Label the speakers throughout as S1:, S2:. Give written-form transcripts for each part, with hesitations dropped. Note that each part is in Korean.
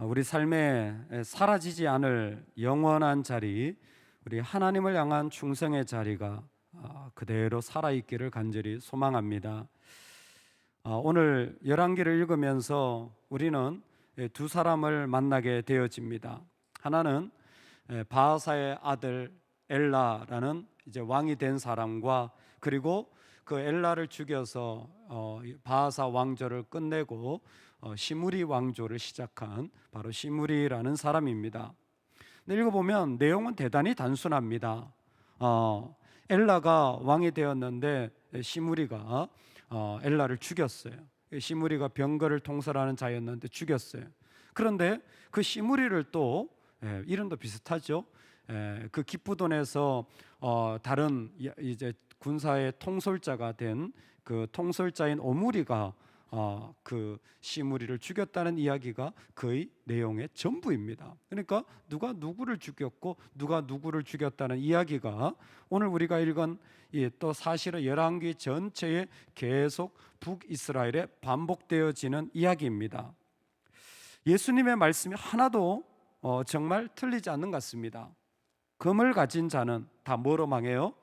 S1: 우리 삶에 사라지지 않을 영원한 자리, 우리 하나님을 향한 충성의 자리가 그대로 살아있기를 간절히 소망합니다. 오늘 열왕기를 읽으면서 우리는 두 사람을 만나게 되어집니다. 하나는 바하사의 아들 엘라라는 이제 왕이 된 사람과, 그리고 그 엘라를 죽여서 바하사 왕조를 끝내고 시므리 왕조를 시작한 바로 시므리라는 사람입니다. 근데 읽어보면 내용은 대단히 단순합니다. 엘라가 왕이 되었는데 시므리가 엘라를 죽였어요. 시므리가 병거를 통솔하는 자였는데 죽였어요. 그런데 그 시므리를 또 이름도 비슷하죠. 그 기쁘돈에서 다른 이제 군사의 통솔자가 된 그 통솔자인 오므리가 그 시므리를 죽였다는 이야기가 거의 내용의 전부입니다. 그러니까 누가 누구를 죽였고 누가 누구를 죽였다는 이야기가 오늘 우리가 읽은 또 사실은 열왕기 전체에 계속 북이스라엘에 반복되어지는 이야기입니다. 예수님의 말씀이 하나도 정말 틀리지 않는 것 같습니다. 검을 가진 자는 다 뭐로 망해요?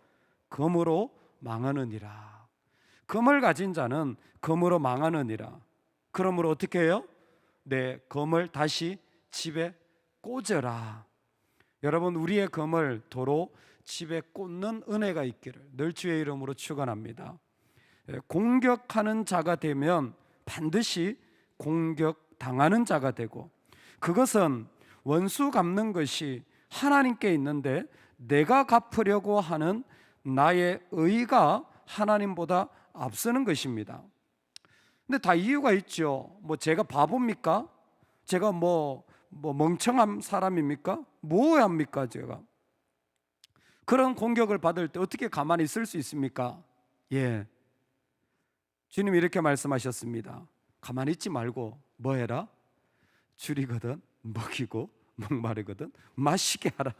S1: 검으로 망하느니라. 검을 가진 자는 검으로 망하느니라. 그러므로 어떻게 해요? 내 검을 다시 집에 꽂아라. 여러분, 우리의 검을 도로 집에 꽂는 은혜가 있기를 늘 주의 이름으로 축원합니다. 공격하는 자가 되면 반드시 공격당하는 자가 되고, 그것은 원수 갚는 것이 하나님께 있는데 내가 갚으려고 하는 나의 의가 하나님보다 앞서는 것입니다. 근데 다 이유가 있죠. 제가 바보입니까? 제가 멍청한 사람입니까? 뭐 합니까? 제가 그런 공격을 받을 때 어떻게 가만히 있을 수 있습니까? 주님이 이렇게 말씀하셨습니다. 가만히 있지 말고 뭐 해라? 줄이거든 먹이고 목마르거든 마시게 하라.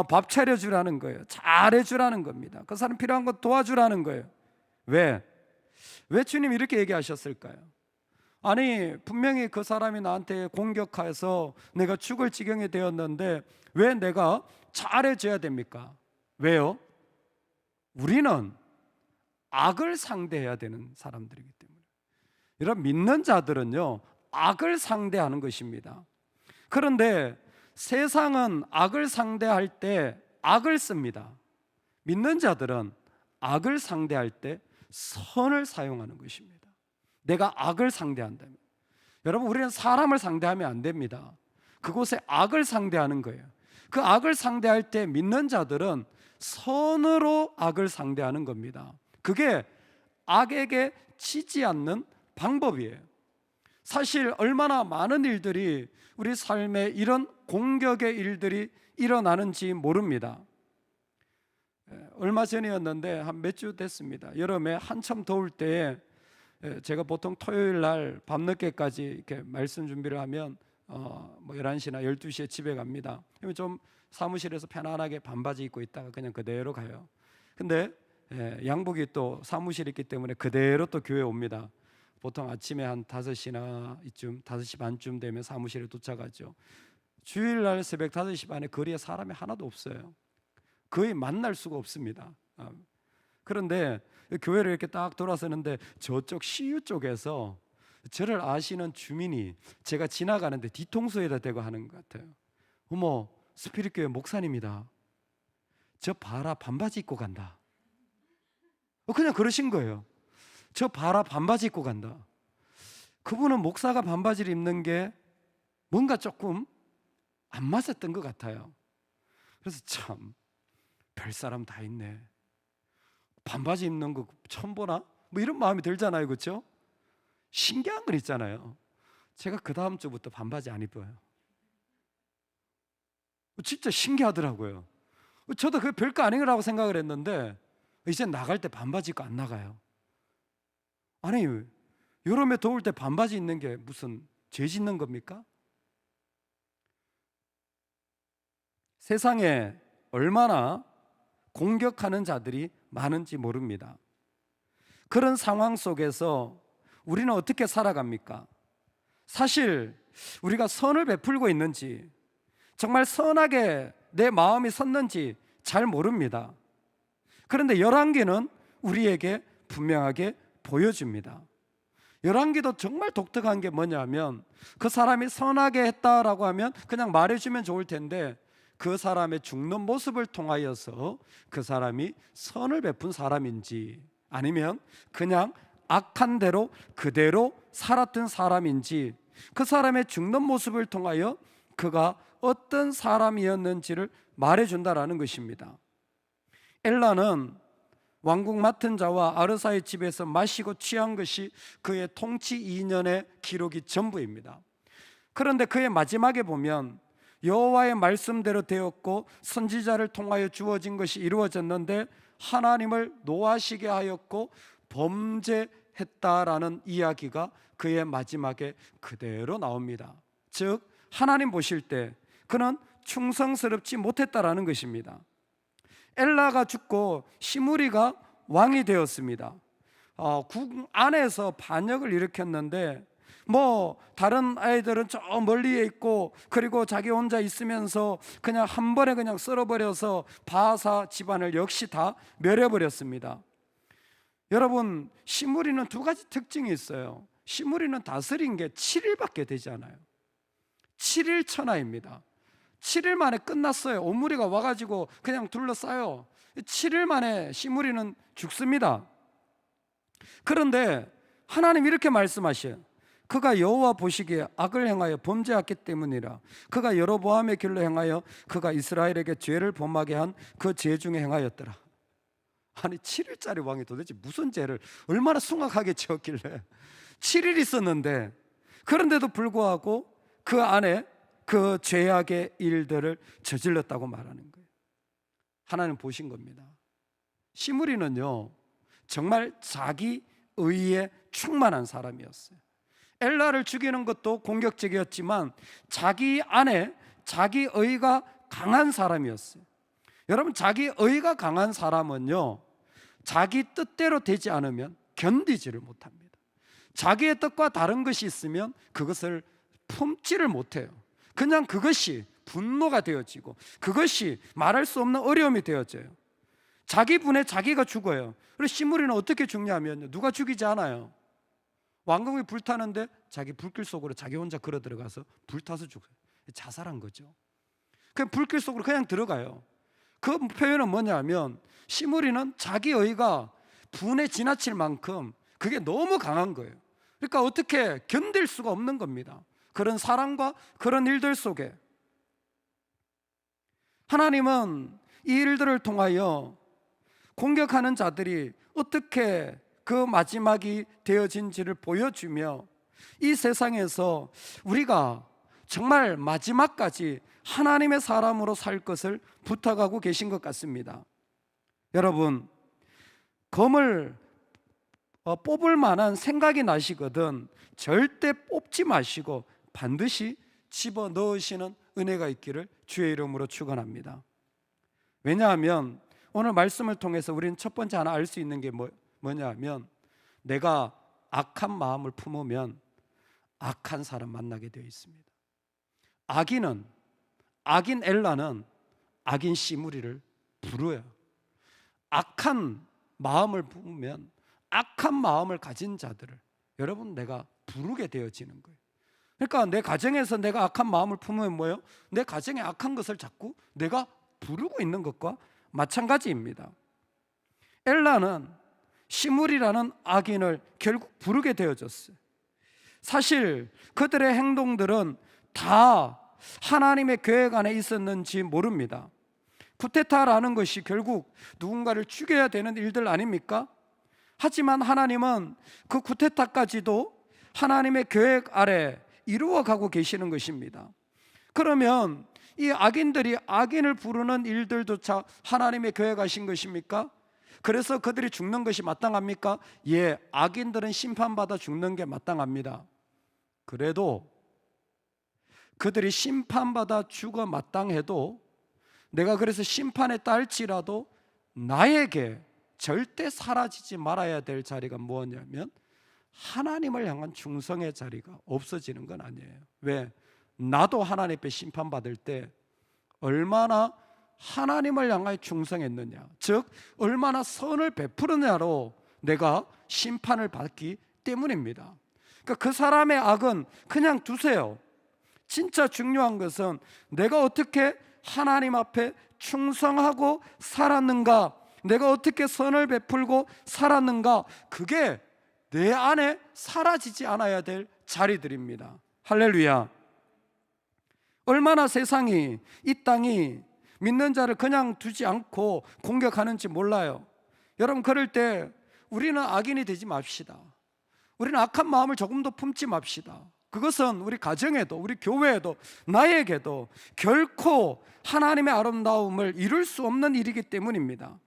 S1: 밥 차려주라는 거예요. 잘해주라는 겁니다. 그 사람 필요한 거 도와주라는 거예요. 왜 주님이 이렇게 얘기하셨을까요? 아니, 분명히 그 사람이 나한테 공격해서 내가 죽을 지경이 되었는데 왜 내가 잘해줘야 됩니까? 왜요? 우리는 악을 상대해야 되는 사람들이기 때문에. 이런 믿는 자들은요, 악을 상대하는 것입니다. 그런데 세상은 악을 상대할 때 악을 씁니다. 믿는 자들은 악을 상대할 때 선을 사용하는 것입니다. 내가 악을 상대한다면, 여러분, 우리는 사람을 상대하면 안 됩니다. 그곳에 악을 상대하는 거예요. 그 악을 상대할 때 믿는 자들은 선으로 악을 상대하는 겁니다. 그게 악에게 치지 않는 방법이에요. 사실 얼마나 많은 일들이 우리 삶에 이런 공격의 일들이 일어나는지 모릅니다. 얼마 전이었는데 한 몇 주 됐습니다. 여름에 한참 더울 때에 제가 보통 토요일 날 밤늦게까지 이렇게 말씀 준비를 하면 11시나 12시에 집에 갑니다. 그러면 좀 사무실에서 편안하게 반바지 입고 있다가 그냥 그대로 가요. 근데 양복이 또 사무실에 있기 때문에 그대로 또 교회 옵니다. 보통 아침에 한 5시나 이쯤 5시 반쯤 되면 사무실에 도착하죠. 주일날 새벽 5시 반에 거리에 사람이 하나도 없어요. 거의 만날 수가 없습니다. 그런데 교회를 이렇게 딱 돌아서는데 저쪽 CU 쪽에서 저를 아시는 주민이 제가 지나가는데 뒤통수에다 대고 하는 것 같아요. 어머, 스피릿교회 목사님이다. 저 봐라, 반바지 입고 간다. 그냥 그러신 거예요. 저 봐라, 반바지 입고 간다. 그분은 목사가 반바지를 입는 게 뭔가 조금 안 맞았던 것 같아요. 그래서 참 별사람 다 있네. 반바지 입는 거 처음 보나? 이런 마음이 들잖아요. 그렇죠? 신기한 건 있잖아요. 제가 그 다음 주부터 반바지 안 입어요. 진짜 신기하더라고요. 저도 그게 별거 아닌 거라고 생각을 했는데 이제 나갈 때 반바지 입고 안 나가요. 아니, 여름에 더울 때 반바지 입는 게 무슨 죄 짓는 겁니까? 세상에 얼마나 공격하는 자들이 많은지 모릅니다. 그런 상황 속에서 우리는 어떻게 살아갑니까? 사실 우리가 선을 베풀고 있는지, 정말 선하게 내 마음이 섰는지 잘 모릅니다. 그런데 열왕기는 우리에게 분명하게 보여줍니다. 열왕기도 정말 독특한 게 뭐냐면, 그 사람이 선하게 했다라고 하면 그냥 말해주면 좋을 텐데, 그 사람의 죽는 모습을 통하여서 그 사람이 선을 베푼 사람인지, 아니면 그냥 악한 대로 그대로 살았던 사람인지, 그 사람의 죽는 모습을 통하여 그가 어떤 사람이었는지를 말해준다라는 것입니다. 엘라는 왕궁 맡은 자와 아르사의 집에서 마시고 취한 것이 그의 통치 2년의 기록이 전부입니다. 그런데 그의 마지막에 보면 여호와의 말씀대로 되었고 선지자를 통하여 주어진 것이 이루어졌는데 하나님을 노하시게 하였고 범죄했다라는 이야기가 그의 마지막에 그대로 나옵니다. 즉 하나님 보실 때 그는 충성스럽지 못했다라는 것입니다. 엘라가 죽고 시므리가 왕이 되었습니다. 궁 안에서 반역을 일으켰는데 다른 아이들은 저 멀리에 있고, 그리고 자기 혼자 있으면서 그냥 한 번에 그냥 썰어버려서 바하사 집안을 역시 다 멸해버렸습니다. 여러분, 시므리는 두 가지 특징이 있어요. 시므리는 다스린 게 7일밖에 되지 않아요. 7일 천하입니다. 7일 만에 끝났어요. 오므리가 와가지고 그냥 둘러싸요. 7일 만에 시므리는 죽습니다. 그런데 하나님 이렇게 말씀하셔요. 그가 여호와 보시기에 악을 행하여 범죄했기 때문이라. 그가 여로보암의 길로 행하여 그가 이스라엘에게 죄를 범하게 한 그 죄 중에 행하였더라. 아니 7일짜리 왕이 도대체 무슨 죄를 얼마나 숭악하게 지었길래 7일 있었는데, 그런데도 불구하고 그 안에 그 죄악의 일들을 저질렀다고 말하는 거예요. 하나님 보신 겁니다. 시므리는요 정말 자기 의에 충만한 사람이었어요. 엘라를 죽이는 것도 공격적이었지만 자기 안에 자기 의가 강한 사람이었어요. 여러분, 자기 의가 강한 사람은요 자기 뜻대로 되지 않으면 견디지를 못합니다. 자기의 뜻과 다른 것이 있으면 그것을 품지를 못해요. 그냥 그것이 분노가 되어지고 그것이 말할 수 없는 어려움이 되어져요. 자기 분에 자기가 죽어요. 그래서 시므리는 어떻게 죽냐면 누가 죽이지 않아요. 왕궁이 불타는데 자기 불길 속으로 자기 혼자 걸어 들어가서 불타서 죽어요. 자살한 거죠. 그냥 불길 속으로 그냥 들어가요. 그 표현은 뭐냐면 시므리는 자기 의가 분에 지나칠 만큼 그게 너무 강한 거예요. 그러니까 어떻게 견딜 수가 없는 겁니다. 그런 사랑과 그런 일들 속에 하나님은 이 일들을 통하여 공격하는 자들이 어떻게 그 마지막이 되어진지를 보여주며 이 세상에서 우리가 정말 마지막까지 하나님의 사람으로 살 것을 부탁하고 계신 것 같습니다. 여러분, 검을 뽑을 만한 생각이 나시거든 절대 뽑지 마시고 반드시 집어넣으시는 은혜가 있기를 주의 이름으로 축원합니다. 왜냐하면 오늘 말씀을 통해서 우리는 첫 번째 하나 알 수 있는 게 뭐냐면 내가 악한 마음을 품으면 악한 사람 만나게 되어 있습니다. 악인 엘라는 악인 시므리를 부르요. 악한 마음을 품으면 악한 마음을 가진 자들을 여러분 내가 부르게 되어지는 거예요. 그러니까 내 가정에서 내가 악한 마음을 품으면 뭐예요? 내 가정에 악한 것을 자꾸 내가 부르고 있는 것과 마찬가지입니다. 엘라는 시므리라는 악인을 결국 부르게 되어졌어요. 사실 그들의 행동들은 다 하나님의 계획 안에 있었는지 모릅니다. 쿠데타라는 것이 결국 누군가를 죽여야 되는 일들 아닙니까? 하지만 하나님은 그 쿠데타까지도 하나님의 계획 아래 이루어가고 계시는 것입니다. 그러면 이 악인들이 악인을 부르는 일들조차 하나님의 계획하신 것입니까? 그래서 그들이 죽는 것이 마땅합니까? 예, 악인들은 심판받아 죽는 게 마땅합니다. 그래도 그들이 심판받아 죽어 마땅해도 내가 그래서 심판에 딸지라도 나에게 절대 사라지지 말아야 될 자리가 뭐냐면 하나님을 향한 충성의 자리가 없어지는 건 아니에요. 왜? 나도 하나님 앞에 심판받을 때 얼마나 하나님을 향하여 충성했느냐, 즉 얼마나 선을 베푸느냐로 내가 심판을 받기 때문입니다. 그러니까 그 사람의 악은 그냥 두세요. 진짜 중요한 것은 내가 어떻게 하나님 앞에 충성하고 살았는가, 내가 어떻게 선을 베풀고 살았는가, 그게 내 안에 사라지지 않아야 될 자리들입니다. 할렐루야. 얼마나 세상이, 이 땅이 믿는 자를 그냥 두지 않고 공격하는지 몰라요. 여러분, 그럴 때 우리는 악인이 되지 맙시다. 우리는 악한 마음을 조금도 품지 맙시다. 그것은 우리 가정에도, 우리 교회에도, 나에게도 결코 하나님의 아름다움을 이룰 수 없는 일이기 때문입니다.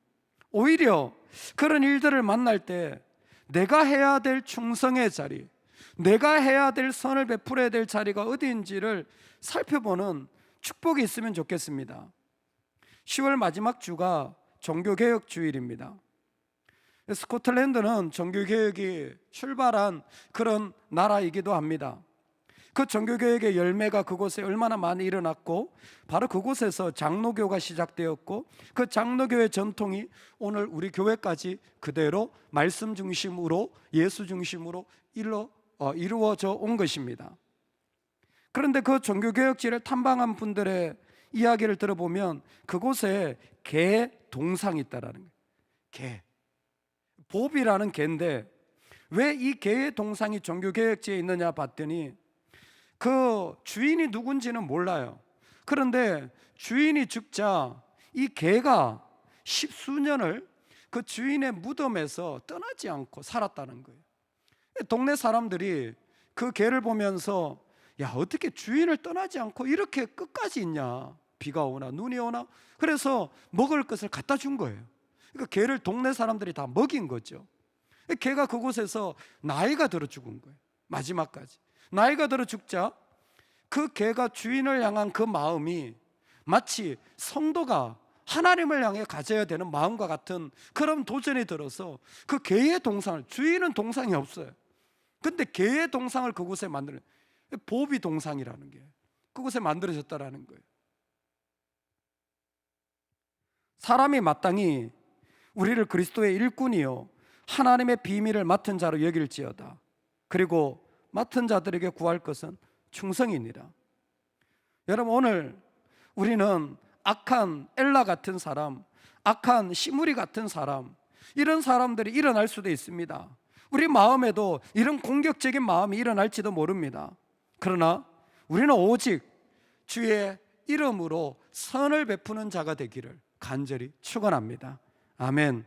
S1: 오히려 그런 일들을 만날 때 내가 해야 될 충성의 자리, 내가 해야 될 선을 베풀어야 될 자리가 어디인지를 살펴보는 축복이 있으면 좋겠습니다. 10월 마지막 주가 종교개혁 주일입니다. 스코틀랜드는 종교개혁이 출발한 그런 나라이기도 합니다. 그 종교개혁의 열매가 그곳에 얼마나 많이 일어났고, 바로 그곳에서 장로교가 시작되었고, 그 장로교의 전통이 오늘 우리 교회까지 그대로 말씀 중심으로, 예수 중심으로 이루어져 온 것입니다. 그런데 그 종교개혁지를 탐방한 분들의 이야기를 들어보면 그곳에 개 동상이 있다라는 거예요. 개, 봅이라는 개인데 왜 이 개의 동상이 종교개혁지에 있느냐 봤더니 그 주인이 누군지는 몰라요. 그런데 주인이 죽자 이 개가 십수년을 그 주인의 무덤에서 떠나지 않고 살았다는 거예요. 동네 사람들이 그 개를 보면서, 야, 어떻게 주인을 떠나지 않고 이렇게 끝까지 있냐, 비가 오나 눈이 오나. 그래서 먹을 것을 갖다 준 거예요. 그러니까 개를 동네 사람들이 다 먹인 거죠. 개가 그곳에서 나이가 들어 죽은 거예요. 마지막까지 나이가 들어 죽자 그 개가 주인을 향한 그 마음이 마치 성도가 하나님을 향해 가져야 되는 마음과 같은 그런 도전이 들어서 그 개의 동상을, 주인은 동상이 없어요. 근데 개의 동상을 그곳에 만들어요. 보비 동상이라는 게 그곳에 만들어졌다라는 거예요. 사람이 마땅히 우리를 그리스도의 일꾼이요 하나님의 비밀을 맡은 자로 여길지어다. 그리고 맡은 자들에게 구할 것은 충성이니라. 여러분, 오늘 우리는 악한 엘라 같은 사람, 악한 시므리 같은 사람, 이런 사람들이 일어날 수도 있습니다. 우리 마음에도 이런 공격적인 마음이 일어날지도 모릅니다. 그러나 우리는 오직 주의 이름으로 선을 베푸는 자가 되기를 간절히 축원합니다. 아멘.